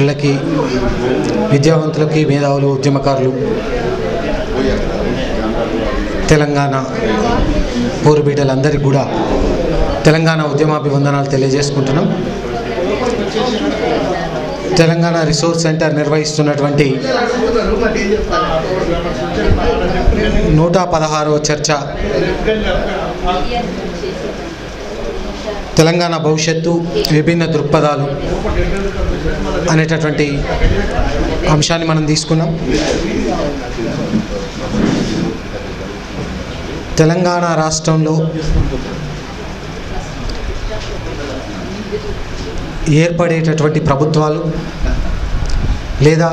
మిత్రులకి, విద్యావంతులకి, మేధావులు, ఉద్యమకారులు, తెలంగాణ పూర్వబిడ్డలందరికీ కూడా తెలంగాణ ఉద్యమాభివందనాలు తెలియజేసుకుంటున్నాం. తెలంగాణ రిసోర్స్ సెంటర్ నిర్వహిస్తున్నటువంటి 116వ చర్చ తెలంగాణ భవిష్యత్తు విభిన్న దృక్పథాలు అనేటటువంటి అంశాన్ని మనం తీసుకున్నాం. తెలంగాణ రాష్ట్రంలో ఏర్పడేటటువంటి ప్రభుత్వాలు లేదా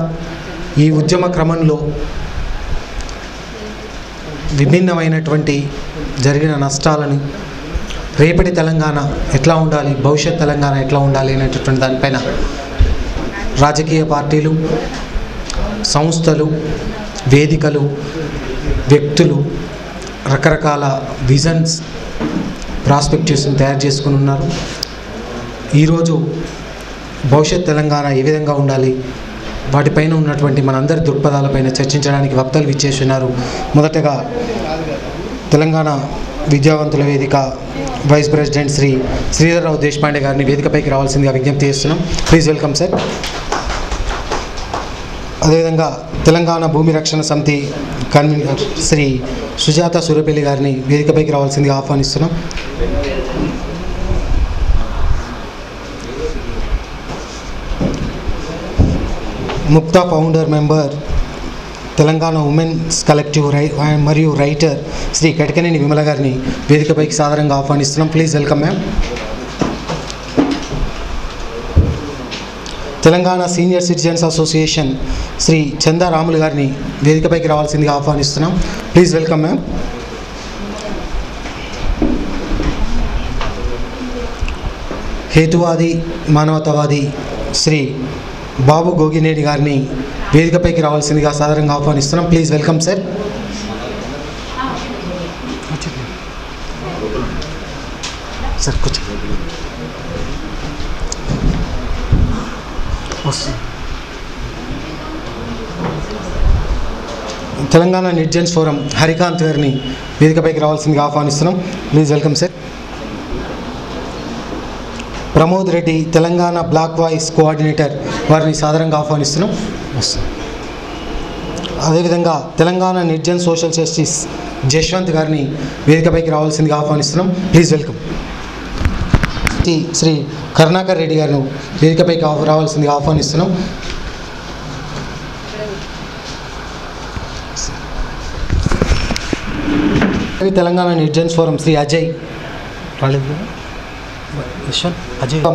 ఈ ఉద్యమ క్రమంలో విభిన్నమైనటువంటి జరిగిన నష్టాలను, రేపటి తెలంగాణ ఎట్లా ఉండాలి, భవిష్యత్ తెలంగాణ ఎట్లా ఉండాలి అనేటటువంటి దానిపైన రాజకీయ పార్టీలు, సంస్థలు, వేదికలు, వ్యక్తులు రకరకాల విజన్స్, ప్రాస్పెక్టివ్స్ని తయారు చేసుకుని ఉన్నారు. ఈరోజు భవిష్యత్ తెలంగాణ ఏ విధంగా ఉండాలి, వాటిపైన ఉన్నటువంటి మనందరి దృక్పథాలపైన చర్చించడానికి వక్తలు విచ్చేస్తున్నారు. మొదటగా తెలంగాణ విద్యావంతుల వేదిక వైస్ ప్రెసిడెంట్ శ్రీ శ్రీధర్రావు దేశపాండే గారిని వేదికపైకి రావాల్సిందిగా విజ్ఞప్తి చేస్తున్నాం. Please welcome sir. అదేవిధంగా తెలంగాణ భూమి రక్షణ సమితి కన్వీనర్ శ్రీ సుజాత సూర్యపల్లి గారిని వేదికపైకి రావాల్సిందిగా ఆహ్వానిస్తున్నాం. Mukta founder member Telangana women's collective మరియు రైటర్ శ్రీ కటికనేని విమల గారిని వేదికపైకి సాదరంగా ఆహ్వానిస్తున్నాం. Please welcome ma'am. Telangana senior citizens association Shri Chanda Ramulu గారిని వేదికపైకి రావాల్సిందిగా ఆహ్వానిస్తున్నాం. Please welcome ma'am. హేతువాది, మానవతావాది శ్రీ బాబు గోగినేడి గారిని వేదికపైకి రావాల్సిందిగా సాదరంగా ఆహ్వానిస్తున్నాం. Please welcome sir. సార్ కూర్చో. తెలంగాణ నిర్జన్స్ ఫోరం హరికాంత్ గారిని వేదికపైకి రావాల్సిందిగా ఆహ్వానిస్తున్నాం. Please welcome sir. Pramod Reddy Telangana black voice coordinator వారిని సాదరంగా ఆహ్వానిస్తున్నాం. అదేవిధంగా తెలంగాణ నిర్జన్ సోషల్ జస్టిస్ జశ్వంత్ గారిని వేదికపైకి రావాల్సిందిగా ఆహ్వానిస్తున్నాం. Please welcome. శ్రీ కరుణాకర్ రెడ్డి గారిని వేదికపైకి రావాల్సిందిగా ఆహ్వానిస్తున్నాం. తెలంగాణ నిర్జన్స్ ఫోరం శ్రీ అజయ్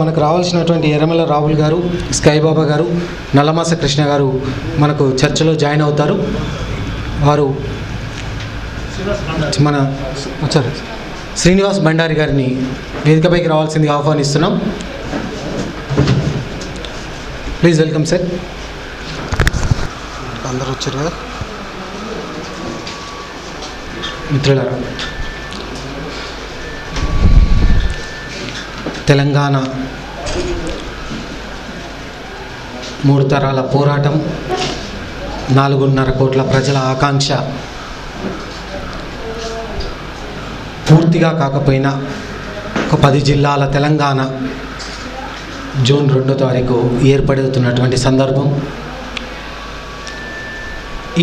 మనకు రావాల్సినటువంటి ఎర్రమల రాహుల్ గారు, స్కైబాబా గారు, నల్లమాస కృష్ణ గారు మనకు చర్చలో జాయిన్ అవుతారు. వారు మన వచ్చారు శ్రీనివాస్ బండారి గారిని వేదికపైకి రావాల్సిందిగా ఆహ్వానిస్తున్నాం. Please welcome sir. అందరూ వచ్చారు కదా మిత్రులారా. తెలంగాణ 3 తరాల పోరాటం, 4.5 కోట్ల ప్రజల ఆకాంక్ష పూర్తిగా కాకపోయినా ఒక 10 జిల్లాల తెలంగాణ జూన్ 2వ తారీఖు ఏర్పడుతున్నటువంటి సందర్భం.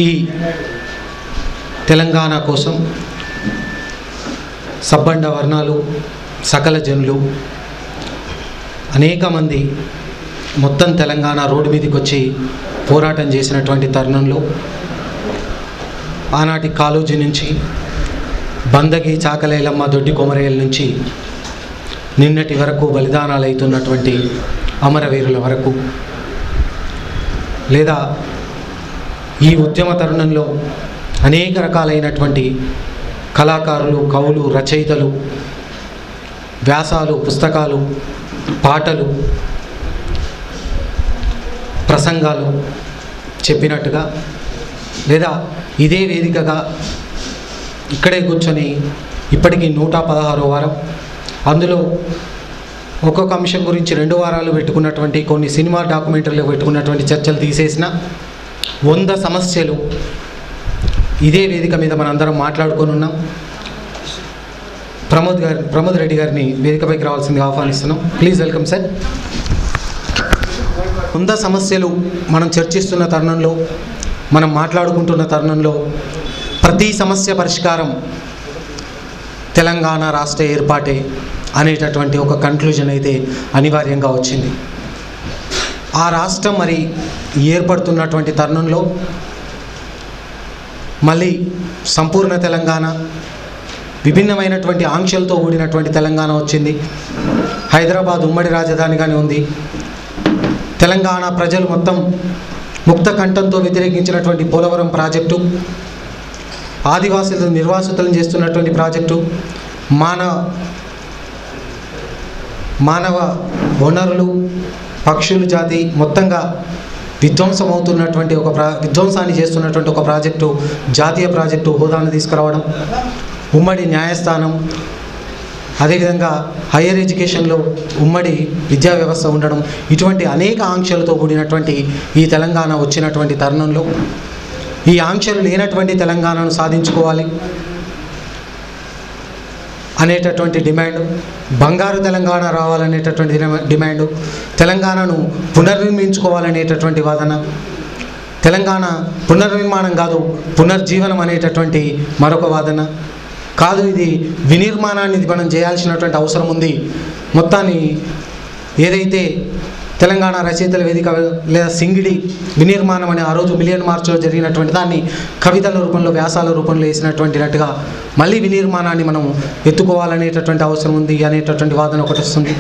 ఈ తెలంగాణ కోసం సబ్బండ వర్ణాలు, సకల జనులు, అనేక మంది మొత్తం తెలంగాణ రోడ్డు మీదకి వచ్చి పోరాటం చేసినటువంటి తరుణంలో ఆనాటి కాళోజీ నుంచి, బందగి, చాకలేలమ్మ, దొడ్డి కొమరేల నుంచి నిన్నటి వరకు బలిదానాలు అవుతున్నటువంటి అమరవీరుల వరకు, లేదా ఈ ఉద్యమ తరుణంలో అనేక రకాలైనటువంటి కళాకారులు, కవులు, రచయితలు వ్యాసాలు, పుస్తకాలు, పాటలు, ప్రసంగాలు చెప్పినట్టుగా, లేదా ఇదే వేదికగా ఇక్కడే కూర్చొని ఇప్పటికీ 116వ వారం, అందులో ఒక్కొక్క అంశం గురించి 2 వారాలు పెట్టుకున్నటువంటి కొన్ని సినిమా డాక్యుమెంటరీలో పెట్టుకున్నటువంటి చర్చలు తీసేసిన 100 సమస్యలు ఇదే వేదిక మీద మనందరం మాట్లాడుకొని ఉన్నాం. ప్రమోద్ రెడ్డి గారిని వేదికపైకి రావాల్సిందిగా ఆహ్వానిస్తున్నాం. Please welcome sir. 100 సమస్యలు మనం చర్చిస్తున్న తరుణంలో, మనం మాట్లాడుకుంటున్న తరుణంలో ప్రతి సమస్య పరిష్కారం తెలంగాణ రాష్ట్ర ఏర్పాటే అనేటటువంటి ఒక కన్క్లూజన్ అయితే అనివార్యంగా వచ్చింది. ఆ రాష్ట్రం మరి ఏర్పడుతున్నటువంటి తరుణంలో మళ్ళీ సంపూర్ణ తెలంగాణ, విభిన్నమైనటువంటి ఆంక్షలతో కూడినటువంటి తెలంగాణ వచ్చింది. హైదరాబాద్ ఉమ్మడి రాజధానిగానే ఉంది. తెలంగాణ ప్రజలు మొత్తం ముక్త కంఠంతో వ్యతిరేకించినటువంటి పోలవరం ప్రాజెక్టు, ఆదివాసులను నిర్వాసితులను చేస్తున్నటువంటి ప్రాజెక్టు, మానవ వనరులు, పక్షుల జాతి మొత్తంగా విధ్వంసాన్ని చేస్తున్నటువంటి ఒక ప్రాజెక్టు, జాతీయ ప్రాజెక్టు హోదాను తీసుకురావడం, ఉమ్మడి న్యాయస్థానం, అదేవిధంగా హయ్యర్ ఎడ్యుకేషన్లో ఉమ్మడి విద్యా వ్యవస్థ ఉండడం, ఇటువంటి అనేక ఆంక్షలతో కూడినటువంటి ఈ తెలంగాణ వచ్చినటువంటి తరుణంలో ఈ ఆంక్షలు లేనటువంటి తెలంగాణను సాధించుకోవాలి అనేటటువంటి డిమాండ్, బంగారు తెలంగాణ రావాలనేటటువంటి డిమాండు, తెలంగాణను పునర్నిర్మించుకోవాలనేటటువంటి వాదన, తెలంగాణ పునర్నిర్మాణం కాదు పునర్జీవనం అనేటటువంటి మరొక వాదన కాదు. ఇది వినిర్మాణాన్ని మనం చేయాల్సినటువంటి అవసరం ఉంది. మొత్తాన్ని ఏదైతే తెలంగాణ రచయితల వేదిక లేదా సింగిడి వినిర్మాణం అని ఆ రోజు మిలియన్ మార్చ్లో జరిగినటువంటి దాన్ని కవితల రూపంలో, వ్యాసాల రూపంలో వేసినటువంటినట్టుగా మళ్ళీ వినిర్మాణాన్ని మనం ఎత్తుకోవాలనేటటువంటి అవసరం ఉంది అనేటటువంటి వాదన ఒకటి వస్తుంది.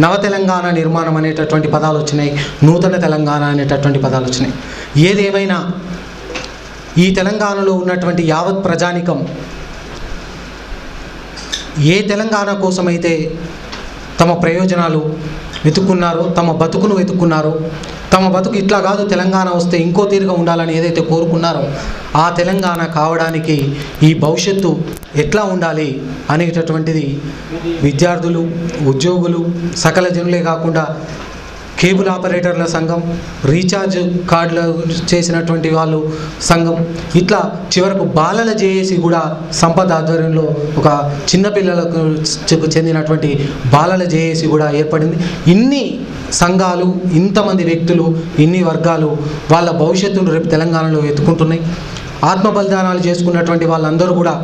నవ తెలంగాణ నిర్మాణం అనేటటువంటి పదాలు వచ్చినాయి, నూతన తెలంగాణ అనేటటువంటి పదాలు వచ్చినాయి. ఏదేమైనా ఈ తెలంగాణలో ఉన్నటువంటి యావత్ ప్రజానికం ఏ తెలంగాణ కోసమైతే తమ ప్రయోజనాలు వెతుక్కున్నారో, తమ బతుకును వెతుక్కున్నారో, తమ బతుకు ఇట్లా కాదు తెలంగాణ వస్తే ఇంకో తీరుగా ఉండాలని ఏదైతే కోరుకున్నారో ఆ తెలంగాణ కావడానికి ఈ భవిష్యత్తు ఎట్లా ఉండాలి అనేటటువంటిది విద్యార్థులు, ఉద్యోగులు, సకల జనులే కాకుండా కేబుల్ ఆపరేటర్ల సంఘం, రీఛార్జ్ కార్డులు చేసినటువంటి వాళ్ళు సంఘం, ఇట్లా చివరకు బాలల జేఏసీ కూడా సంపద ఆధ్వర్యంలో ఒక చిన్నపిల్లలకు చెందినటువంటి బాలల జేఏసీ కూడా ఏర్పడింది. ఇన్ని సంఘాలు, ఇంతమంది వ్యక్తులు, ఇన్ని వర్గాలు వాళ్ళ భవిష్యత్తును రేపు తెలంగాణలో ఎత్తుకుంటున్నాయి. ఆత్మ బలిదానాలు చేసుకున్నటువంటి వాళ్ళందరూ కూడా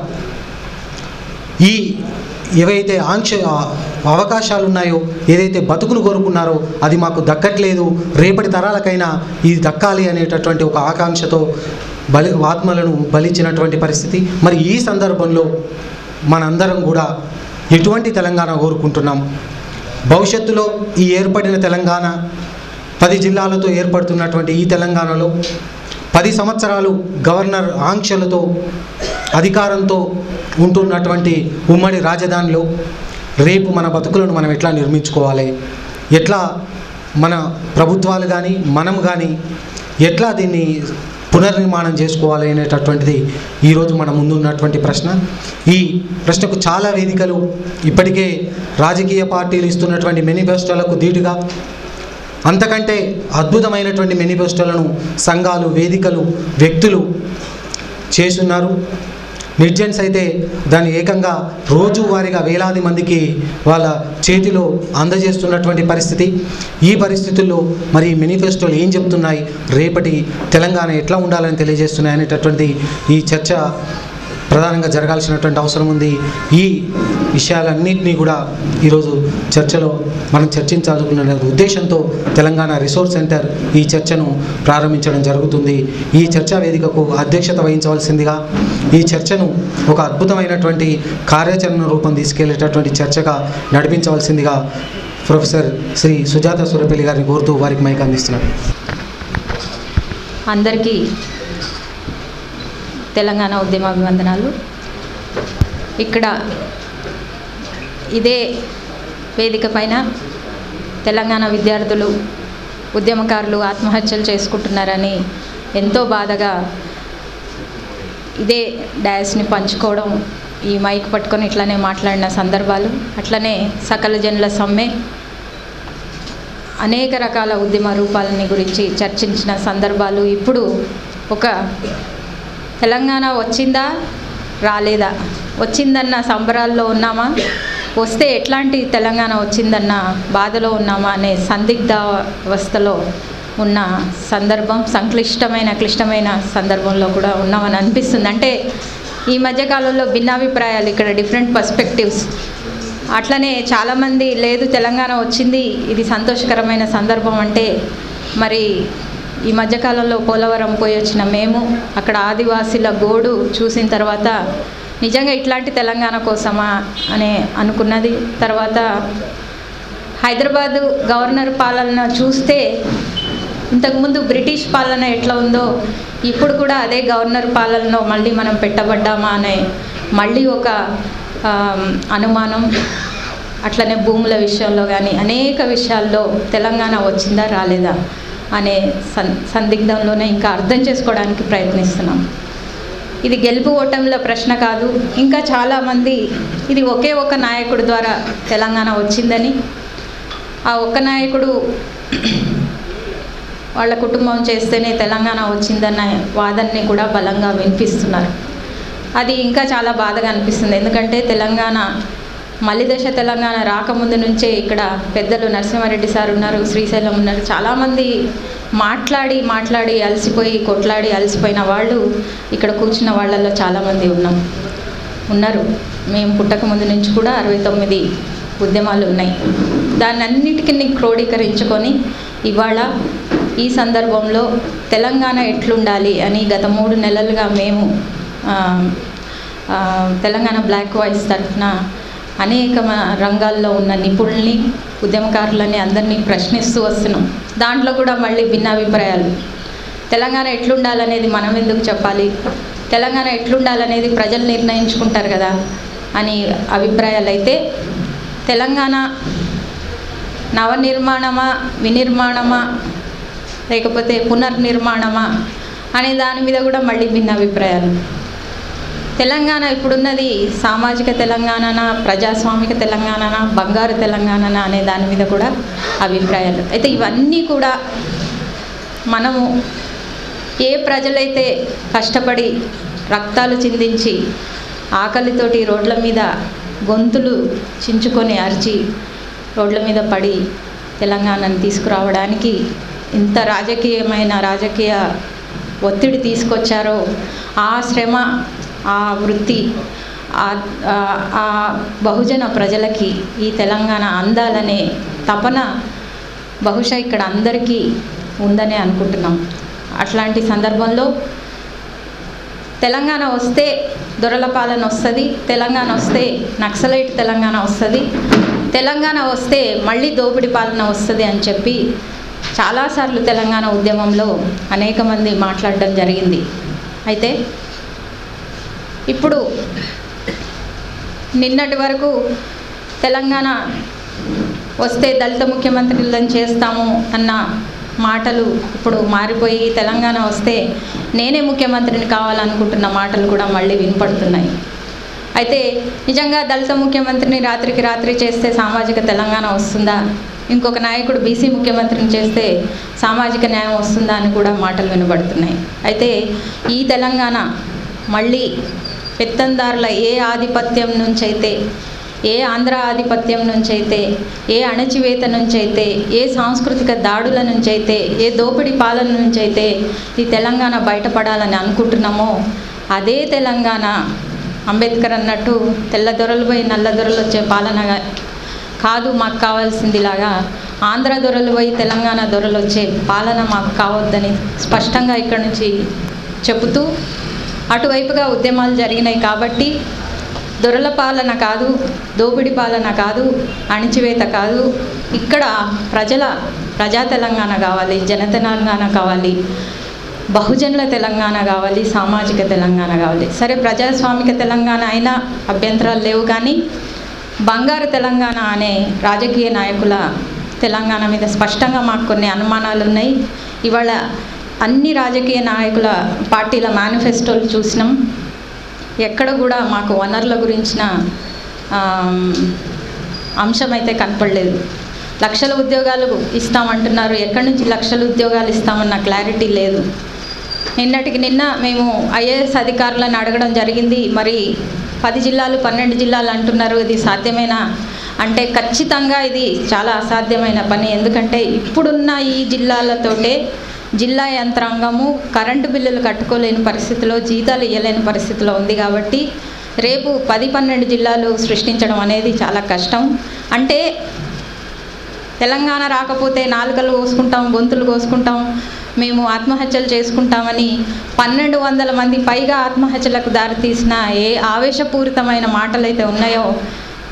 ఈ ఏవైతే అవకాశాలు ఉన్నాయో, ఏదైతే బతుకును కోరుకున్నారో అది మాకు దక్కట్లేదు, రేపటి తరాలకైనా ఇది దక్కాలి అనేటటువంటి ఒక ఆకాంక్షతో ఆత్మలను బలిచ్చినటువంటి పరిస్థితి. మరి ఈ సందర్భంలో మనందరం కూడా ఎటువంటి తెలంగాణ కోరుకుంటున్నాం? భవిష్యత్తులో ఈ ఏర్పడిన తెలంగాణ 10 జిల్లాలతో ఏర్పడుతున్నటువంటి ఈ తెలంగాణలో 10 సంవత్సరాలు గవర్నర్ ఆంక్షలతో, అధికారంతో ఉంటున్నటువంటి ఉమ్మడి రాజధానిలో రేపు మన బతుకులను మనం ఎట్లా నిర్మించుకోవాలి, ఎట్లా మన ప్రభుత్వాలు కానీ మనం కానీ ఎట్లా దీన్ని పునర్నిర్మాణం చేసుకోవాలి అనేటటువంటిది ఈరోజు మన ముందున్నటువంటి ప్రశ్న. ఈ ప్రశ్నకు చాలా వేదికలు ఇప్పటికే రాజకీయ పార్టీలు ఇస్తున్నటువంటి మేనిఫెస్టోలకు ధీటుగా అంతకంటే అద్భుతమైనటువంటి మేనిఫెస్టోలను సంఘాలు, వేదికలు, వ్యక్తులు చేస్తున్నారు. నిర్జన్స్ అయితే దాన్ని ఏకంగా రోజువారీగా వేలాది మందికి వాళ్ళ చేతిలో అందజేస్తున్నటువంటి పరిస్థితి. ఈ పరిస్థితుల్లో మరి మేనిఫెస్టోలు ఏం చెప్తున్నాయి, రేపటి తెలంగాణ ఎట్లా ఉండాలని తెలియజేస్తున్నాయి అనేటటువంటి ఈ చర్చ ప్రధానంగా జరగాల్సినటువంటి అవసరం ఉంది. ఈ విషయాలన్నింటినీ కూడా ఈరోజు చర్చలో మనం చర్చించాలనుకున్న ఉద్దేశంతో తెలంగాణ రిసోర్స్ సెంటర్ ఈ చర్చను ప్రారంభించడం జరుగుతుంది. ఈ చర్చా వేదికకు అధ్యక్షత వహించవలసిందిగా, ఈ చర్చను ఒక అద్భుతమైనటువంటి కార్యాచరణ రూపం తీసుకెళ్లేటటువంటి చర్చగా నడిపించవలసిందిగా ప్రొఫెసర్ శ్రీ సుజాత సూర్యపల్లి గారిని కోరుతూ వారికి మైక్ అందిస్తున్నారు. అందరికీ తెలంగాణ ఉద్యమాభివందనాలు. ఇక్కడ ఇదే వేదిక పైన తెలంగాణ విద్యార్థులు, ఉద్యమకారులు ఆత్మహత్యలు చేసుకుంటున్నారని ఎంతో బాధగా ఇదే డాయస్ని పంచుకోవడం, ఈ మైక్ పట్టుకొని ఇట్లానే మాట్లాడిన సందర్భాలు, అట్లనే సకల జనుల సమ్మె అనేక రకాల ఉద్యమ రూపాలని గురించి చర్చించిన సందర్భాలు ఇప్పుడు ఒక తెలంగాణ వచ్చిందా రాలేదా, వచ్చిందన్న సంబరాల్లో ఉన్నామా, వస్తే ఎట్లాంటి తెలంగాణ వచ్చిందన్న బాధలో ఉన్నామా అనే సందిగ్ధ అవస్థలో ఉన్న సందర్భం, క్లిష్టమైన సందర్భంలో కూడా ఉన్నామని అనిపిస్తుంది. అంటే ఈ మధ్యకాలంలో భిన్నాభిప్రాయాలు, ఇక్కడ డిఫరెంట్ పర్స్పెక్టివ్స్. అట్లనే చాలామంది లేదు తెలంగాణ వచ్చింది, ఇది సంతోషకరమైన సందర్భం అంటే, మరి ఈ మధ్యకాలంలో పోలవరం పోయి వచ్చిన మేము అక్కడ ఆదివాసీల గోడు చూసిన తర్వాత నిజంగా ఇట్లాంటి తెలంగాణ కోసమా అని అనుకున్నది. తర్వాత హైదరాబాదు గవర్నర్ పాలన చూస్తే ఇంతకుముందు బ్రిటిష్ పాలన ఎట్లా ఉందో ఇప్పుడు కూడా అదే గవర్నర్ పాలనలో మళ్ళీ మనం పెట్టబడ్డామా అనే మళ్ళీ ఒక అనుమానం. అట్లనే భూముల విషయంలో కానీ అనేక విషయాల్లో తెలంగాణ వచ్చిందా రాలేదా అనే సందిగ్ధంలోనే ఇంకా అర్థం చేసుకోవడానికి ప్రయత్నిస్తున్నాం. ఇది గెలుపు ఓటముల ప్రశ్న కాదు. ఇంకా చాలామంది ఇది ఒకే ఒక నాయకుడి ద్వారా తెలంగాణ వచ్చిందని, ఆ ఒక్క నాయకుడు వాళ్ళ కుటుంబం చేస్తేనే తెలంగాణ వచ్చిందన్న వాదనని కూడా బలంగా వినిపిస్తున్నారు. అది ఇంకా చాలా బాధగా అనిపిస్తుంది. ఎందుకంటే తెలంగాణ మలిదశ తెలంగాణ రాకముందు నుంచే ఇక్కడ పెద్దలు నరసింహారెడ్డి సార్ ఉన్నారు, శ్రీశైలం ఉన్నారు, చాలామంది మాట్లాడి కొట్లాడి అలసిపోయిన వాళ్ళు ఇక్కడ కూర్చున్న వాళ్ళల్లో చాలామంది ఉన్నారు. మేము పుట్టకముందు నుంచి కూడా 69 ఉద్యమాలు ఉన్నాయి. దాన్ని అన్నిటికీ క్రోడీకరించుకొని ఇవాళ ఈ సందర్భంలో తెలంగాణ ఎట్లుండాలి అని గత 3 నెలలుగా మేము తెలంగాణ బ్లాక్ వాయిస్ తరఫున అనేక రంగాల్లో ఉన్న నిపుణుల్ని, ఉద్యమకారులని అందరినీ ప్రశ్నిస్తూ వస్తున్నాం. దాంట్లో కూడా మళ్ళీ భిన్నాభిప్రాయాలు. తెలంగాణ ఎట్లుండాలనేది మనం ఎందుకు చెప్పాలి, తెలంగాణ ఎట్లుండాలనేది ప్రజలు నిర్ణయించుకుంటారు కదా అని అభిప్రాయాలు. అయితే తెలంగాణ నవనిర్మాణమా, వినిర్మాణమా, లేకపోతే పునర్నిర్మాణమా అనే దాని మీద కూడా మళ్ళీ భిన్నాభిప్రాయాలు. తెలంగాణ ఇప్పుడున్నది సామాజిక తెలంగాణనా, ప్రజాస్వామిక తెలంగాణనా, బంగారు తెలంగాణనా అనే దాని మీద కూడా అభిప్రాయాలు. అయితే ఇవన్నీ కూడా మనము ఏ ప్రజలైతే కష్టపడి రక్తాలు చిందించి ఆకలితోటి రోడ్ల మీద గొంతులు చించుకొని అరిచి రోడ్ల మీద పడి తెలంగాణను తీసుకురావడానికి ఇంత రాజకీయ ఒత్తిడి తీసుకొచ్చారో, ఆ శ్రమ, ఆ వృత్తి, ఆ బహుజన ప్రజలకి ఈ తెలంగాణ అందాలనే తపన బహుశా ఇక్కడ అందరికీ ఉందనే అనుకుంటున్నాం. అట్లాంటి సందర్భంలో తెలంగాణ వస్తే దొరల పాలన వస్తుంది, తెలంగాణ వస్తే నక్సలైట్ తెలంగాణ వస్తుంది, తెలంగాణ వస్తే మళ్ళీ దోపిడీ పాలన వస్తుంది అని చెప్పి చాలాసార్లు తెలంగాణ ఉద్యమంలో అనేక మంది మాట్లాడడం జరిగింది. అయితే ఇప్పుడు నిన్నటి వరకు తెలంగాణ వస్తే దళిత ముఖ్యమంత్రులను చేస్తాము అన్న మాటలు ఇప్పుడు మారిపోయి తెలంగాణ వస్తే నేనే ముఖ్యమంత్రిని కావాలనుకుంటున్న మాటలు కూడా మళ్ళీ వినపడుతున్నాయి. అయితే నిజంగా దళిత ముఖ్యమంత్రిని రాత్రికి రాత్రి చేస్తే సామాజిక తెలంగాణ వస్తుందా, ఇంకొక నాయకుడు బీసీ ముఖ్యమంత్రిని చేస్తే సామాజిక న్యాయం వస్తుందా అని కూడా మాటలు వినబడుతున్నాయి. అయితే ఈ తెలంగాణ మళ్ళీ పెత్తందారుల ఏ ఆధిపత్యం నుంచైతే, ఏ ఆంధ్ర ఆధిపత్యం నుంచైతే, ఏ అణచివేత నుంచైతే, ఏ సాంస్కృతిక దాడుల నుంచైతే, ఏ దోపిడీ పాలన నుంచైతే ఈ తెలంగాణ బయటపడాలని అనుకుంటున్నామో అదే తెలంగాణ అంబేద్కర్ అన్నట్టు తెల్లదొరలపై నల్లదొరలు వచ్చే పాలన కాదు మాకు కావాల్సిందిలాగా, ఆంధ్ర దొరలు పోయి తెలంగాణ దొరలు వచ్చే పాలన మాకు కావద్దని స్పష్టంగా ఇక్కడి నుంచి చెబుతూ అటువైపుగా ఉద్యమాలు జరిగినాయి. కాబట్టి దొరల పాలన కాదు, దోపిడీ పాలన కాదు, అణిచివేత కాదు, ఇక్కడ ప్రజా తెలంగాణ కావాలి, జన తెలంగాణ కావాలి, బహుజనుల తెలంగాణ కావాలి, సామాజిక తెలంగాణ కావాలి. సరే ప్రజాస్వామిక తెలంగాణ అయినా అభ్యంతరాలు లేవు, కానీ బంగారు తెలంగాణ అనే రాజకీయ నాయకుల తెలంగాణ మీద స్పష్టంగా మాకు కొన్ని అనుమానాలు ఉన్నాయి. ఇవాళ అన్ని రాజకీయ నాయకుల పార్టీల మేనిఫెస్టోలు చూసినాం, ఎక్కడ కూడా మాకు వనరుల గురించిన అంశం అయితే కనపడలేదు. లక్షల ఉద్యోగాలు ఇస్తామంటున్నారు. ఎక్కడి నుంచి లక్షల ఉద్యోగాలు ఇస్తామన్న క్లారిటీ లేదు. నిన్నటికి నిన్న మేము ఐఏఎస్ అధికారులను అడగడం జరిగింది. మరి 10 జిల్లాలు 12 జిల్లాలు అంటున్నారు, ఇది సాధ్యమేనా అంటే ఖచ్చితంగా ఇది చాలా అసాధ్యమైన పని. ఎందుకంటే ఇప్పుడున్న ఈ జిల్లాలతోటే జిల్లా యంత్రాంగము కరెంటు బిల్లులు కట్టుకోలేని పరిస్థితిలో, జీతాలు ఇవ్వలేని పరిస్థితిలో ఉంది. కాబట్టి రేపు 10-12 జిల్లాలు సృష్టించడం అనేది చాలా కష్టం. అంటే తెలంగాణ రాకపోతే నాలుకలు కోసుకుంటాం, గొంతులు కోసుకుంటాం, మేము ఆత్మహత్యలు చేసుకుంటామని 1200 మంది పైగా ఆత్మహత్యలకు దారితీసిన ఏ ఆవేశపూరితమైన మాటలైతే ఉన్నాయో,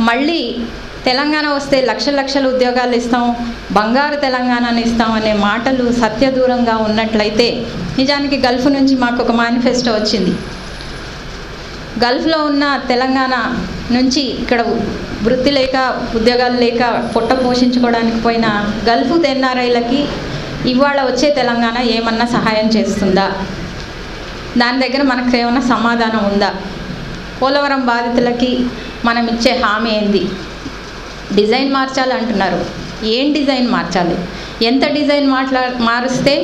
మళ్ళీ తెలంగాణ వస్తే లక్షల ఉద్యోగాలు ఇస్తాం, బంగారు తెలంగాణని ఇస్తాం అనే మాటలు సత్యదూరంగా ఉన్నట్లయితే, నిజానికి గల్ఫ్ నుంచి మాకు ఒక మేనిఫెస్టో వచ్చింది. గల్ఫ్లో ఉన్న తెలంగాణ నుంచి ఇక్కడ వృత్తి లేక ఉద్యోగాలు లేక పొట్ట పోషించుకోవడానికి పోయిన గల్ఫ్ ఎన్ఆర్ఐలకి ఇవాళ వచ్చే తెలంగాణ ఏమన్నా సహాయం చేస్తుందా? దాని దగ్గర మనకు ఏమన్నా సమాధానం ఉందా? పోలవరం బాధితులకి మనం ఇచ్చే హామీ ఏంది? డిజైన్ మార్చాలి అంటున్నారు. ఏం డిజైన్ మార్చాలి? ఎంత డిజైన్ మారుస్తే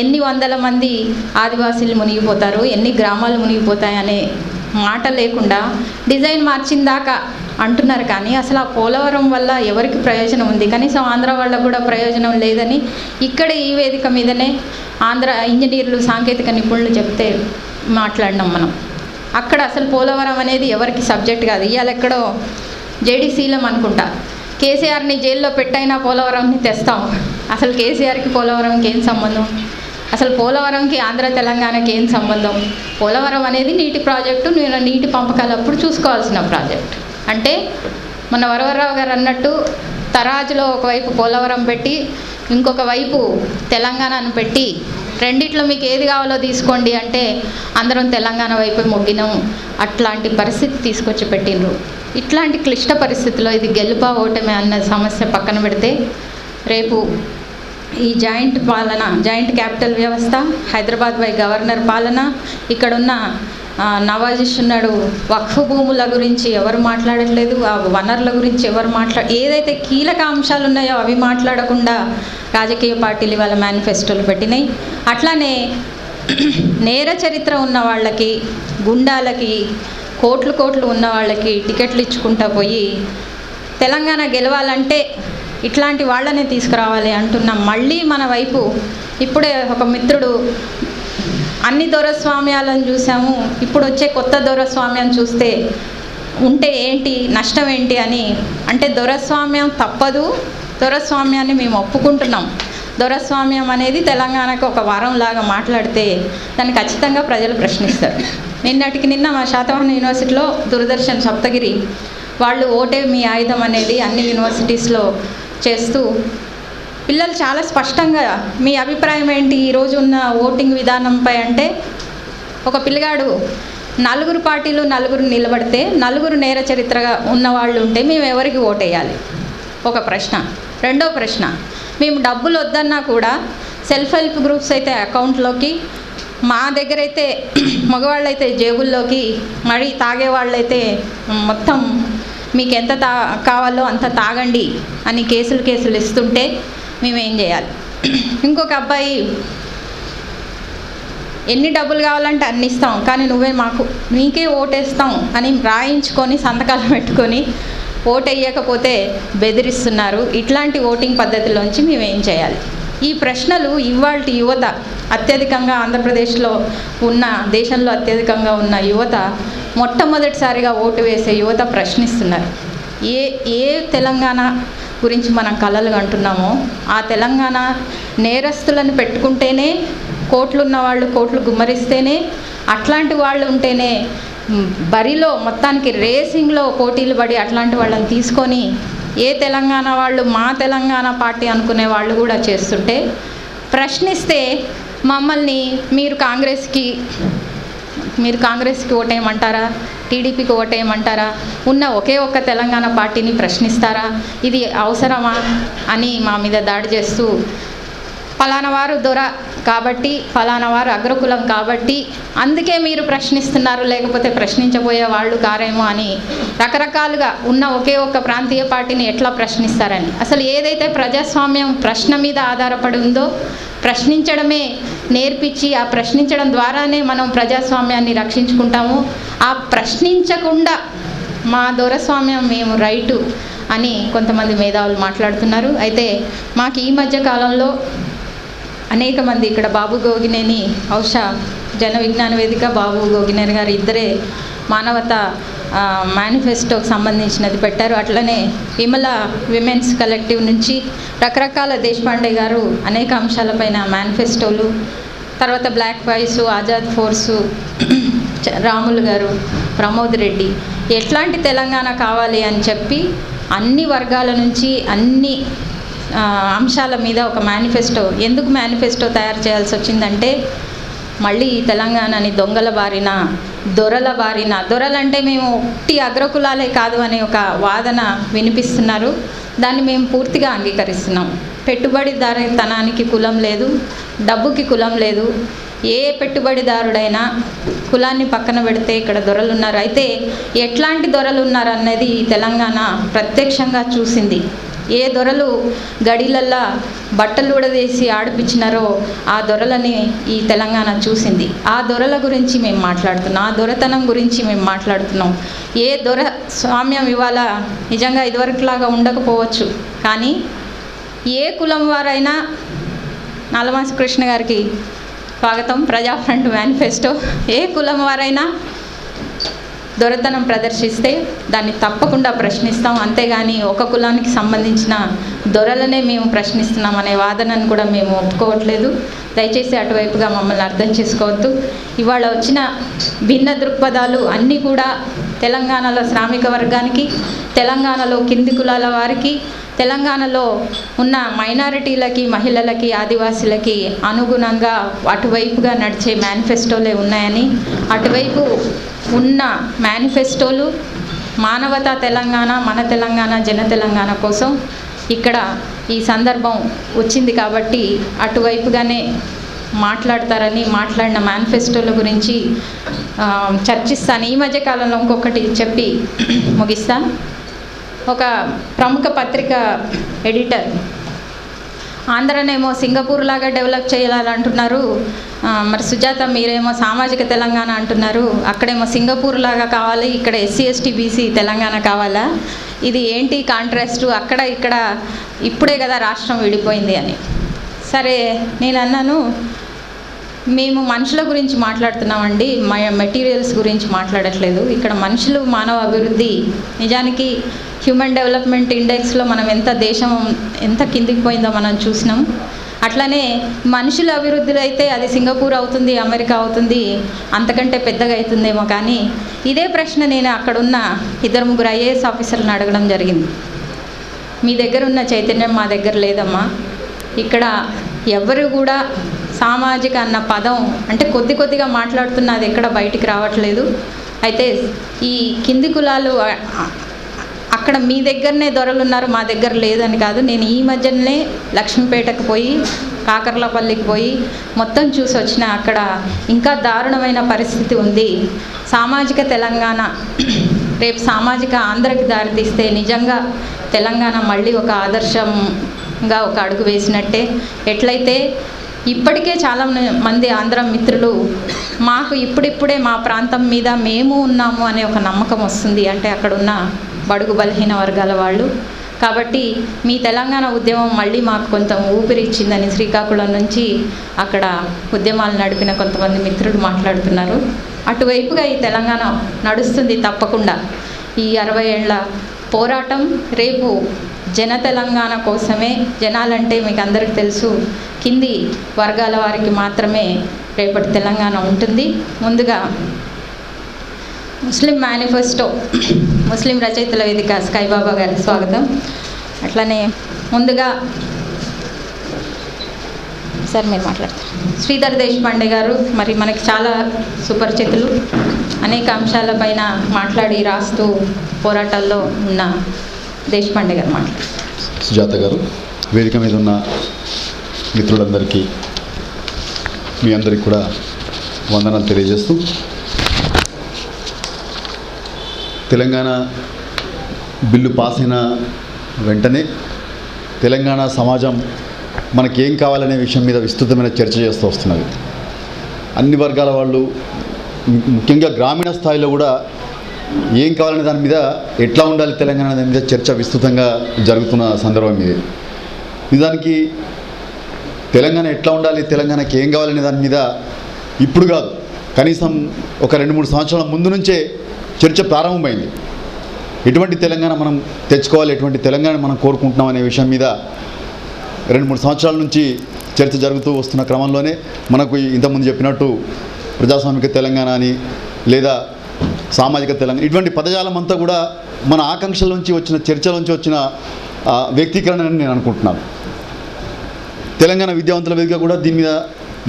ఎన్ని వందల మంది ఆదివాసీలు మునిగిపోతారు, ఎన్ని గ్రామాలు మునిగిపోతాయి అనే మాట లేకుండా డిజైన్ మార్చిందాకా అంటున్నారు. కానీ అసలు ఆ పోలవరం వల్ల ఎవరికి ప్రయోజనం ఉంది? కనీసం ఆంధ్ర వాళ్ళకు కూడా ప్రయోజనం లేదని ఇక్కడ ఈ వేదిక మీదనే ఆంధ్ర ఇంజనీర్లు, సాంకేతిక నిపుణులు చెప్తే మాట్లాడినాం మనం. అక్కడ అసలు పోలవరం అనేది ఎవరికి సబ్జెక్ట్ కాదు. ఇవాళ ఎక్కడో జేడీసీలం అనుకుంటా కేసీఆర్ని జైల్లో పెట్టైనా పోలవరంని తెస్తాం. అసలు కేసీఆర్కి పోలవరంకి ఏం సంబంధం? అసలు పోలవరంకి ఆంధ్ర తెలంగాణకి ఏం సంబంధం? పోలవరం అనేది నీటి ప్రాజెక్టు, నీటి పంపకాలప్పుడు చూసుకోవాల్సిన ప్రాజెక్ట్. అంటే మన వరవరరావు గారు అన్నట్టు తరాజులో ఒకవైపు పోలవరం పెట్టి ఇంకొక వైపు తెలంగాణను పెట్టి రెండిట్లో మీకు ఏది కావాలో తీసుకోండి అంటే అందరం తెలంగాణ వైపు మొగ్గినాం. అట్లాంటి పరిస్థితి తీసుకొచ్చి పెట్టిండ్రు. ఇట్లాంటి క్లిష్ట పరిస్థితిలో ఇది గెలుపా ఓటమే అన్న సమస్య పక్కన పెడితే, రేపు ఈ జాయింట్ పాలన, జాయింట్ క్యాపిటల్ వ్యవస్థ, హైదరాబాద్ బై గవర్నర్ పాలన, ఇక్కడున్న నవాజిష్ ఉన్నాడు, వక్ఫ్ భూముల గురించి ఎవరు మాట్లాడట్లేదు, ఆ వనరుల గురించి ఎవరు ఏదైతే కీలక అంశాలు ఉన్నాయో అవి మాట్లాడకుండా రాజకీయ పార్టీలు వాళ్ళ మేనిఫెస్టోలు పెట్టినాయి. అట్లానే నేర చరిత్ర ఉన్న వాళ్ళకి, గుండాలకి, కోట్లు ఉన్న వాళ్ళకి టికెట్లు ఇచ్చుకుంటా పోయి తెలంగాణ గెలవాలంటే ఇట్లాంటి వాళ్ళనే తీసుకురావాలి అంటున్నాం. మళ్ళీ మన వైపు ఇప్పుడే ఒక మిత్రుడు అన్ని దొరస్వామ్యాలను చూసాము, ఇప్పుడు వచ్చే కొత్త దొరస్వామ్యం చూస్తే ఉంటే ఏంటి, నష్టం ఏంటి అని. అంటే దొరస్వామ్యం తప్పదు, దొరస్వామ్యాన్ని మేము ఒప్పుకుంటున్నాం. దొరస్వామ్యం అనేది తెలంగాణకు ఒక వరం లాగా మాట్లాడితే దాన్ని ఖచ్చితంగా ప్రజలు ప్రశ్నిస్తారు. నిన్నటికి నిన్న మా శాతవాహన యూనివర్సిటీలో దూరదర్శన్ సప్తగిరి వాళ్ళు ఓటే మీ ఆయుధం అనేది అన్ని యూనివర్సిటీస్లో చేస్తూ పిల్లలు చాలా స్పష్టంగా మీ అభిప్రాయం ఏంటి ఈరోజు ఉన్న ఓటింగ్ విధానంపై అంటే, ఒక పిల్లగాడు 4 పార్టీలు 4 నిలబడితే 4 నేర చరిత్రగా ఉన్నవాళ్ళు ఉంటే మేము ఎవరికి ఓటేయాలి? ఒక ప్రశ్న. రెండో ప్రశ్న, మేము డబ్బులు వద్దన్నా కూడా సెల్ఫ్ హెల్ప్ గ్రూప్స్ అయితే అకౌంట్లోకి, మా దగ్గర అయితే మగవాళ్ళైతే జేబుల్లోకి, మరి తాగేవాళ్ళైతే మొత్తం మీకు ఎంత కావాలో అంత తాగండి అని కేసులు ఇస్తుంటే మేమేం చేయాలి? ఇంకొక అబ్బాయి ఎన్ని డబ్బులు కావాలంటే అన్ని ఇస్తాం, కానీ నీకే ఓటేస్తాం అని రాయించుకొని సంతకాలు పెట్టుకొని ఓటు వేయకపోతే బెదిరిస్తున్నారు. ఇట్లాంటి ఓటింగ్ పద్ధతిలోంచి మేమేం చేయాలి? ఈ ప్రశ్నలు ఇవాల్టి యువత, అత్యధికంగా ఆంధ్రప్రదేశ్లో ఉన్న, దేశంలో అత్యధికంగా ఉన్న యువత, మొట్టమొదటిసారిగా ఓటు వేసే యువత ప్రశ్నిస్తున్నారు. ఏ తెలంగాణ గురించి మనం కలలు కంటున్నామో ఆ తెలంగాణ నేరస్తులను పెట్టుకుంటేనే, కోట్లున్న వాళ్ళు కోట్లు గుమ్మరిస్తేనే, అట్లాంటి వాళ్ళు ఉంటేనే బరిలో మొత్తానికి రేసింగ్లో పోటీలు పడి అట్లాంటి వాళ్ళని తీసుకొని ఏ తెలంగాణ వాళ్ళు మా తెలంగాణ పార్టీ అనుకునే వాళ్ళు కూడా చేస్తుంటే ప్రశ్నిస్తే మమ్మల్ని మీరు కాంగ్రెస్కి ఓటేయమంటారా, టీడీపీకి ఓటేయమంటారా, ఉన్న ఒకే ఒక్క తెలంగాణ పార్టీని ప్రశ్నిస్తారా? ఇది అవసరమా అని మా మీద దాడి చేస్తూ, పలానా వారు దొర కాబట్టి ఫలానా వారు అగ్రకులం కాబట్టి అందుకే మీరు ప్రశ్నిస్తున్నారు, లేకపోతే ప్రశ్నించబోయే వాళ్ళు కారేమో అని రకరకాలుగా ఉన్న ఒకే ఒక్క ప్రాంతీయ పార్టీని ఎట్లా ప్రశ్నిస్తారని. అసలు ఏదైతే ప్రజాస్వామ్యం ప్రశ్న మీద ఆధారపడి ఉందో ప్రశ్నించడమే నేర్పించి ఆ ప్రశ్నించడం ద్వారానే మనం ప్రజాస్వామ్యాన్ని రక్షించుకుంటాము. ఆ ప్రశ్నించకుండా మా దొరస్వామ్యం మేము రైటు అని కొంతమంది మేధావులు మాట్లాడుతున్నారు. అయితే మాకు ఈ మధ్య కాలంలో అనేక మంది ఇక్కడ బాబు గోగినేని ఔషా జన విజ్ఞాన వేదిక బాబు గోగినేని గారు ఇద్దరే మానవత మేనిఫెస్టోకి సంబంధించినది పెట్టారు. అట్లనే విమల విమెన్స్ కలెక్టివ్ నుంచి రకరకాల దేశపాండే గారు అనేక అంశాలపైన మేనిఫెస్టోలు, తర్వాత black voice, Azad force, Ramulu garu, Pramod Reddy ఎట్లాంటి తెలంగాణ కావాలి అని చెప్పి అన్ని వర్గాల నుంచి అన్ని అంశాల మీద ఒక మేనిఫెస్టో. ఎందుకు మేనిఫెస్టో తయారు చేయాల్సి వచ్చిందంటే మళ్ళీ ఈ తెలంగాణని దొంగల బారిన, దొరల బారిన, దొరలంటే మేము ఒట్టి అగ్రకులాలే కాదు అనే ఒక వాదన వినిపిస్తున్నారు. దాన్ని మేము పూర్తిగా అంగీకరిస్తున్నాం. పెట్టుబడిదారుతనానికి కులం లేదు, డబ్బుకి కులం లేదు. ఏ పెట్టుబడిదారుడైనా కులాన్ని పక్కన పెడితే ఇక్కడ దొరలు ఉన్నారు. అయితే ఎట్లాంటి దొరలు ఉన్నారు అన్నది తెలంగాణ ప్రత్యక్షంగా చూసింది. ఏ దొరలు గడిలల్లా బట్టలు ఉడదీసి ఆడిపించినారో ఆ దొరలని ఈ తెలంగాణ చూసింది. ఆ దొరల గురించి మేము మాట్లాడుతున్నాం, ఆ దొరతనం గురించి మేము మాట్లాడుతున్నాం. ఏ దొర స్వామ్యం ఇవాళ నిజంగా ఇదివరకులాగా ఉండకపోవచ్చు, కానీ ఏ కులం వారైనా నల్లమాసి కృష్ణ గారికి స్వాగతం, ప్రజా ఫ్రంట్ మేనిఫెస్టో. ఏ కులం వారైనా దొరతనం ప్రదర్శిస్తే దాన్ని తప్పకుండా ప్రశ్నిస్తాం. అంతేగాని ఒక కులానికి సంబంధించిన దొరలనే మేము ప్రశ్నిస్తున్నాం అనే వాదనను కూడా మేము ఒప్పుకోవట్లేదు. దయచేసి అటువైపుగా మమ్మల్ని అర్థం చేసుకోవద్దు. ఇవాళ వచ్చిన భిన్న దృక్పథాలు అన్నీ కూడా తెలంగాణలో శ్రామిక వర్గానికి, తెలంగాణలో కింది కులాల వారికి, తెలంగాణలో ఉన్న మైనారిటీలకి, మహిళలకి, ఆదివాసీలకి అనుగుణంగా అటువైపుగా నడిచే మేనిఫెస్టోలే ఉన్నాయని, అటువైపు ఉన్న మేనిఫెస్టోలు మానవతా తెలంగాణ, మన తెలంగాణ, జన తెలంగాణ కోసం ఇక్కడ ఈ సందర్భం వచ్చింది కాబట్టి అటువైపుగానే మాట్లాడతారని, మాట్లాడిన మేనిఫెస్టోల గురించి చర్చిస్తాను. ఈ మధ్య కాలంలో ఇంకొకటి చెప్పి ముగిస్తాను. ఒక ప్రముఖ పత్రిక ఎడిటర్ ఆంధ్రనేమో సింగపూర్ లాగా డెవలప్ చేయాలంటున్నారు, మరి సుజాత మీరేమో సామాజిక తెలంగాణ అంటున్నారు, అక్కడేమో సింగపూర్ లాగా కావాలి, ఇక్కడ ఎస్సీ ఎస్టీ బీసీ తెలంగాణ కావాలా? ఇది ఏంటి కాంట్రాస్ట్? అక్కడ ఇక్కడ ఇప్పుడే కదా రాష్ట్రం విడిపోయింది అని. సరే నేను అన్నాను, మేము మనుషుల గురించి మాట్లాడుతున్నామండి, మెటీరియల్స్ గురించి మాట్లాడట్లేదు. ఇక్కడ మనుషులు, మానవ అభివృద్ధి, నిజానికి హ్యూమన్ డెవలప్మెంట్ ఇండెక్స్లో మనం దేశం ఎంత కిందికి పోయిందో మనం చూసినాం. అట్లనే మనుషుల అభివృద్ధిలో అయితే అది సింగపూర్ అవుతుంది, అమెరికా అవుతుంది, అంతకంటే పెద్దగా అవుతుందేమో. కానీ ఇదే ప్రశ్న నేను అక్కడున్న 2-3 ఐఏఎస్ ఆఫీసర్లను అడగడం జరిగింది. మీ దగ్గర ఉన్న చైతన్యం మా దగ్గర లేదమ్మా. ఇక్కడ ఎవరు కూడా సామాజిక అన్న పదం అంటే కొద్ది కొద్దిగా మాట్లాడుతున్నది ఎక్కడ బయటికి రావట్లేదు. అయితే ఈ కింది కులాలు అక్కడ మీ దగ్గరనే దొరలు ఉన్నారు, మా దగ్గర లేదని కాదు. నేను ఈ మధ్యనే లక్ష్మీపేటకు పోయి, కాకర్లపల్లికి పోయి మొత్తం చూసి వచ్చిన. అక్కడ ఇంకా దారుణమైన పరిస్థితి ఉంది. సామాజిక తెలంగాణ రేపు సామాజిక ఆంధ్రకి దారితీస్తే నిజంగా తెలంగాణ మళ్ళీ ఒక ఆదర్శంగా ఒక అడుగు వేసినట్టే. ఎట్లయితే ఇప్పటికే చాలా మంది ఆంధ్ర మిత్రులు మాకు ఇప్పుడిప్పుడే మా ప్రాంతం మీద మేము ఉన్నాము అనే ఒక నమ్మకం వస్తుంది. అంటే అక్కడున్న బడుగు బలహీన వర్గాల వాళ్ళు. కాబట్టి మీ తెలంగాణ ఉద్యమం మళ్ళీ మాకు కొంత ఊపిరిచ్చిందని శ్రీకాకుళం నుంచి అక్కడ ఉద్యమాలు నడిపిన కొంతమంది మిత్రులు మాట్లాడుతున్నారు. అటువైపుగా ఈ తెలంగాణ నడుస్తుంది తప్పకుండా. ఈ 60 ఏళ్ల పోరాటం రేపు జన తెలంగాణ కోసమే. జనాలంటే మీకు అందరికీ తెలుసు, కింది వర్గాల వారికి మాత్రమే రేపటి తెలంగాణ ఉంటుంది. ముందుగా ముస్లిం మేనిఫెస్టో, ముస్లిం రచయితల వేదిక స్కైబాబా గారికి స్వాగతం. అట్లనే ముందుగా సార్ మీరు మాట్లాడతారు. శ్రీధర్ దేశపాండే గారు మరి మనకి చాలా సుపరిచితులు, అనేక అంశాలపైన మాట్లాడి రాస్తూ పోరాటాల్లో ఉన్న దేశపాండే గారు మాట్లాడారు. సుజాత గారు, వేదిక మీద ఉన్న మిత్రులందరికీ మీ అందరికీ కూడా వందనాలు తెలియజేస్తూ, తెలంగాణ బిల్లు పాస్ అయిన వెంటనే తెలంగాణ సమాజం మనకేం కావాలనే విషయం మీద విస్తృతమైన చర్చ చేస్తూ వస్తున్నది. అన్ని వర్గాల వాళ్ళు, ముఖ్యంగా గ్రామీణ స్థాయిలో కూడా ఏం కావాలనే దాని మీద, ఎట్లా ఉండాలి తెలంగాణ దాని మీద చర్చ విస్తృతంగా జరుగుతున్న సందర్భం ఇది. నిజానికి తెలంగాణ ఎట్లా ఉండాలి, తెలంగాణకి ఏం కావాలనే దాని మీద ఇప్పుడు కాదు, కనీసం ఒక 2-3 సంవత్సరాల ముందు నుంచే చర్చ ప్రారంభమైంది. ఎటువంటి తెలంగాణ మనం తెచ్చుకోవాలి, ఎటువంటి తెలంగాణ మనం కోరుకుంటున్నాం అనే విషయం మీద 2-3 సంవత్సరాల నుంచి చర్చ జరుగుతూ వస్తున్న క్రమంలోనే మనకు ఇంతకుముందు చెప్పినట్టు ప్రజాస్వామిక తెలంగాణ అని, లేదా సామాజిక తెలంగాణ, ఇటువంటి పదజాలం అంతా కూడా మన ఆకాంక్షల నుంచి వచ్చిన, చర్చల నుంచి వచ్చిన వ్యక్తీకరణ అని నేను అనుకుంటున్నాను. తెలంగాణ విద్యావంతుల వేదిక కూడా దీని మీద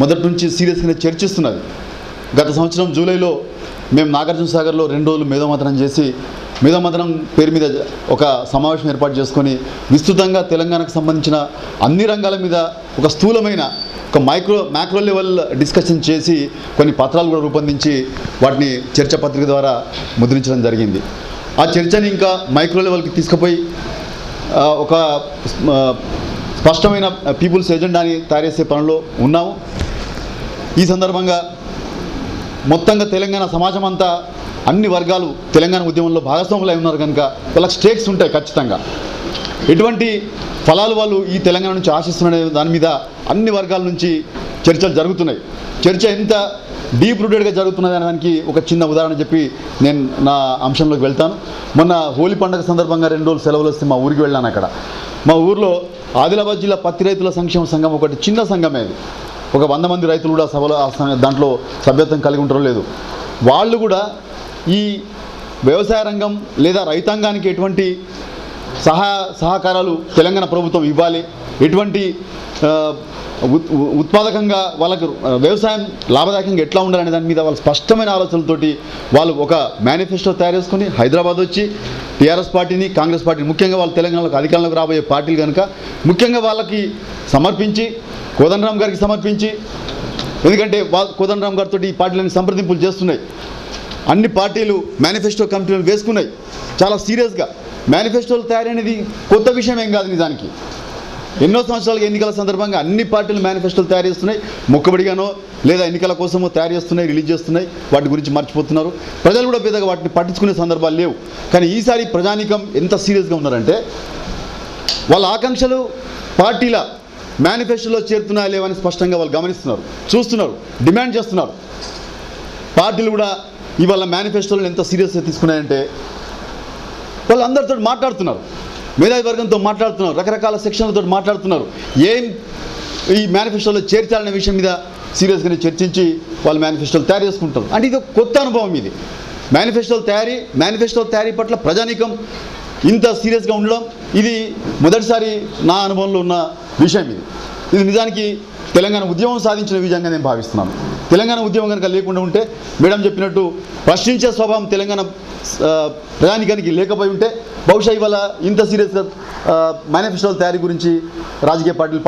మొదటి నుంచి సీరియస్గా చర్చిస్తున్నది. గత సంవత్సరం జూలైలో మేము నాగార్జున సాగర్లో 2 రోజులు మేధోమథనం చేసి, మేధోమథనం పేరు మీద ఒక సమావేశం ఏర్పాటు చేసుకొని విస్తృతంగా తెలంగాణకు సంబంధించిన అన్ని రంగాల మీద ఒక స్థూలమైన, ఒక మ్యాక్రో లెవెల్ డిస్కషన్ చేసి కొన్ని పత్రాలు కూడా రూపొందించి వాటిని చర్చ పత్రిక ద్వారా ముద్రించడం జరిగింది. ఆ చర్చని ఇంకా మైక్రో లెవెల్కి తీసుకుపోయి ఒక స్పష్టమైన పీపుల్స్ ఎజెండాని తయారు చేసే పనిలో ఉన్నాము. ఈ సందర్భంగా మొత్తంగా తెలంగాణ సమాజం అంతా, అన్ని వర్గాలు తెలంగాణ ఉద్యమంలో భాగస్వాములై ఉన్నారు కనుక వాళ్ళకి స్టేక్స్ ఉంటాయి ఖచ్చితంగా. ఎటువంటి ఫలాలు వాళ్ళు ఈ తెలంగాణ నుంచి ఆశిస్తున్న దాని మీద అన్ని వర్గాల నుంచి చర్చలు జరుగుతున్నాయి. చర్చ ఎంత డీప్ రూటెడ్గా జరుగుతున్నది అనే దానికి ఒక చిన్న ఉదాహరణ చెప్పి నేను నా అంశంలోకి వెళ్తాను. మొన్న హోలీ పండుగ సందర్భంగా 2 రోజులు సెలవులు వస్తే మా ఊరికి వెళ్ళాను. అక్కడ మా ఊరిలో ఆదిలాబాద్ జిల్లా పత్తి రైతుల సంక్షేమ సంఘం ఒకటి చిన్న సంఘమే, అది ఒక 100 మంది రైతులు కూడా సభలో దాంట్లో సభ్యత్వం కలిగి ఉంటారో లేదు. వాళ్ళు కూడా ఈ వ్యవసాయ రంగం లేదా రైతాంగానికి ఎటువంటి సహకారాలు తెలంగాణ ప్రభుత్వం ఇవ్వాలి, ఎటువంటి ఉత్పాదకంగా వాళ్ళకు వ్యవసాయం లాభదాయకంగా ఎట్లా ఉండాలనే దాని మీద వాళ్ళు స్పష్టమైన ఆలోచనలతోటి వాళ్ళు ఒక మేనిఫెస్టో తయారు చేసుకుని హైదరాబాద్ వచ్చి టీఆర్ఎస్ పార్టీని, కాంగ్రెస్ పార్టీని, ముఖ్యంగా వాళ్ళు తెలంగాణలో అధికారంలోకి రాబోయే పార్టీలు కనుక ముఖ్యంగా వాళ్ళకి సమర్పించి, కోదండరామ్ గారికి సమర్పించి, ఎందుకంటే కోదండరామ్ గారితో ఈ పార్టీలన్నీ సంప్రదింపులు చేస్తున్నాయి. అన్ని పార్టీలు మేనిఫెస్టో కమిటీలు వేసుకున్నాయి. చాలా సీరియస్గా మేనిఫెస్టోలు తయారనేది కొత్త విషయం ఏం కాదు. నిజానికి ఎన్నో సంవత్సరాలుగా ఎన్నికల సందర్భంగా అన్ని పార్టీలు మేనిఫెస్టోలు తయారు చేస్తున్నాయి. మొక్కబడిగానో లేదా ఎన్నికల కోసమో తయారు చేస్తున్నాయి, రిలీజ్ చేస్తున్నాయి. వాటి గురించి మర్చిపోతున్నారు. ప్రజలు కూడా పెద్దగా వాటిని పట్టించుకునే సందర్భాలు లేవు. కానీ ఈసారి ప్రజానీకం ఎంత సీరియస్గా ఉన్నారంటే, వాళ్ళ ఆకాంక్షలు పార్టీల మేనిఫెస్టోలో చేరుతున్నాయా లేవని స్పష్టంగా వాళ్ళు గమనిస్తున్నారు, చూస్తున్నారు, డిమాండ్ చేస్తున్నారు. పార్టీలు కూడా ఇవాళ మేనిఫెస్టోలను ఎంత సీరియస్గా తీసుకున్నాయంటే వాళ్ళు అందరితో మాట్లాడుతున్నారు, మేధావి వర్గంతో మాట్లాడుతున్నారు, రకరకాల సెక్షన్లతో మాట్లాడుతున్నారు. ఏం ఈ మేనిఫెస్టోలో చేర్చాలనే విషయం మీద సీరియస్గానే చర్చించి వాళ్ళు మేనిఫెస్టోలు తయారు చేసుకుంటారు. అంటే ఇది కొత్త అనుభవం. ఇది మేనిఫెస్టోల తయారీ పట్ల ప్రజానీకం ఇంత సీరియస్గా ఉండడం ఇది మొదటిసారి నా అనుభవంలో ఉన్న విషయం. ఇది నిజానికి తెలంగాణ ఉద్యమం సాధించిన విజయంగా నేను భావిస్తున్నాను. తెలంగాణ ఉద్యమం కనుక లేకుండా ఉంటే, మేడం చెప్పినట్టు ప్రశ్నించే స్వభావం తెలంగాణ ప్రజానీకానికి లేకపోయి ఉంటే బహుశా ఇవాళ ఇంత సీరియస్గా మేనిఫెస్టోల తయారీ గురించి రాజకీయ పార్టీలు